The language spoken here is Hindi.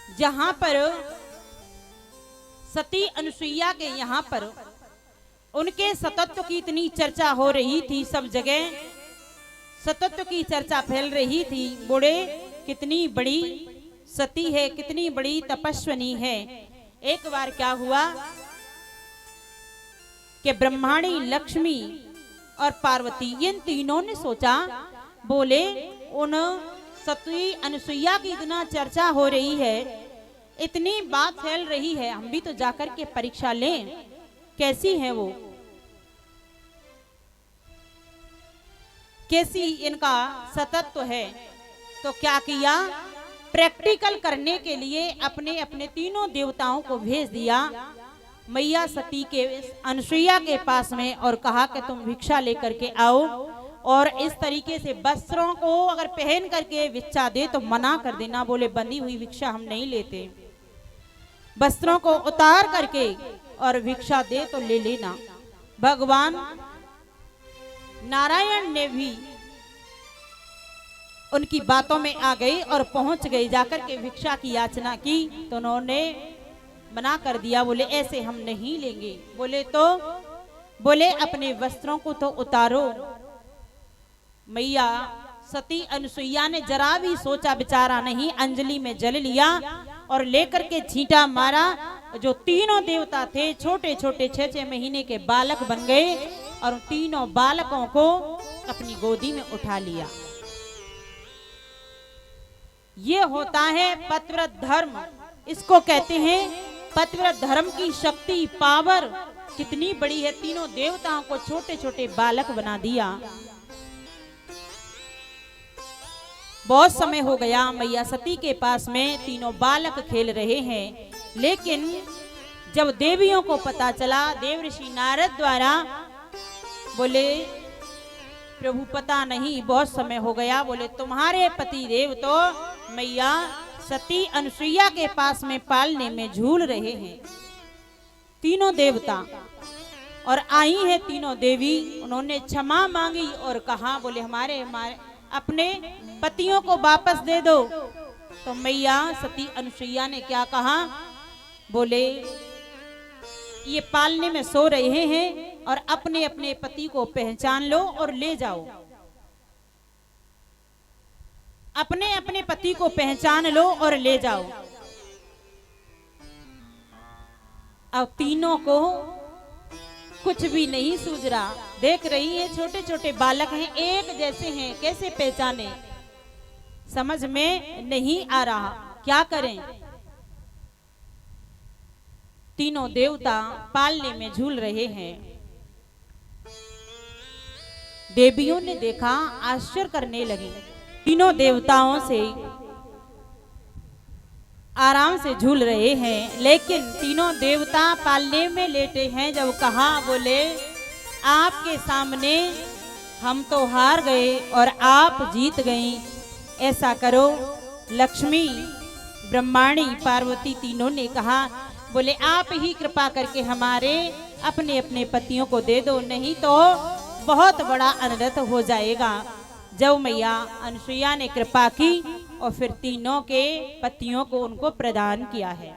जहां पर सती अनुसुईया के यहाँ पर उनके सतत्व की इतनी चर्चा हो रही थी, सब जगह सतत्व की चर्चा फैल रही थी। बोले कितनी बड़ी सती है, कितनी बड़ी तपस्विनी है। एक बार क्या हुआ कि ब्रह्माणी, लक्ष्मी और पार्वती, इन तीनों ने सोचा, बोले उन सती अनुसुईया की इतना चर्चा हो रही है, इतनी बात फैल रही है, हम भी तो जाकर के परीक्षा लें कैसी है वो, कैसी इनका सतत्व है। तो क्या किया, प्रैक्टिकल करने के लिए अपने अपने तीनों देवताओं को भेज दिया मैया सती के अनुसुईया के पास में और कहा कि तुम भिक्षा लेकर के आओ और इस तरीके से वस्त्रों को अगर पहन करके भिक्षा दे तो मना कर देना। बोले बंधी हुई भिक्षा हम नहीं लेते, वस्त्रों को उतार करके और भिक्षा दे तो ले लेना। भगवान नारायण ने भी उनकी बातों में आ गई और पहुंच गई, जाकर के भिक्षा की याचना की तो उन्होंने मना कर दिया। बोले ऐसे हम नहीं लेंगे। बोले अपने वस्त्रों को तो उतारो। मैया सती अनुसुईया ने जरा भी सोचा विचारा नहीं, अंजलि में जल लिया और लेकर के छींटा मारा। जो तीनों देवता थे छोटे छोटे 6-6 महीने के बालक बन गए और उन तीनों बालकों को अपनी गोदी में उठा लिया। ये होता है पतिव्रत धर्म, इसको कहते हैं पतिव्रत धर्म की शक्ति, पावर कितनी बड़ी है। तीनों देवताओं को छोटे छोटे बालक बना दिया। बहुत समय हो गया मैया सती के पास में तीनों बालक खेल रहे हैं, लेकिन जब देवियों को पता चला, देव ऋषि नारद द्वारा, बोले प्रभु पता नहीं बहुत समय हो गया, बोले तुम्हारे पति देव तो मैया सती अनुसुईया के पास में पालने में झूल रहे हैं। तीनों देवता और आई है तीनों देवी, उन्होंने क्षमा मांगी और कहा, बोले हमारे अपने पतियों को वापस दे दो। तो मैया सती अनुसुईया ने क्या कहा, बोले ये पालने में सो रहे हैं और अपने अपने पति को पहचान लो और ले जाओ। अपने अपने पति को पहचान लो और ले जाओ। अब तीनों को कुछ भी नहीं सूझ रहा, देख रही है छोटे छोटे बालक हैं, एक जैसे हैं, कैसे पहचाने, समझ में नहीं आ रहा क्या करें। तीनों देवता पालने में झूल रहे हैं। देवियों ने देखा, आश्चर्य करने लगी। तीनों देवताओं से आराम से झूल रहे हैं, लेकिन तीनों देवता पालने में लेटे हैं। जब कहा, बोले आपके सामने हम तो हार गए और आप जीत गई, ऐसा करो। लक्ष्मी, ब्रह्माणी, पार्वती तीनों ने कहा, बोले आप ही कृपा करके हमारे अपने अपने पतियों को दे दो, नहीं तो बहुत बड़ा अनर्थ हो जाएगा। जब मैया अनुसुईया ने कृपा की और फिर तीनों के पतियों को उनको प्रदान किया है।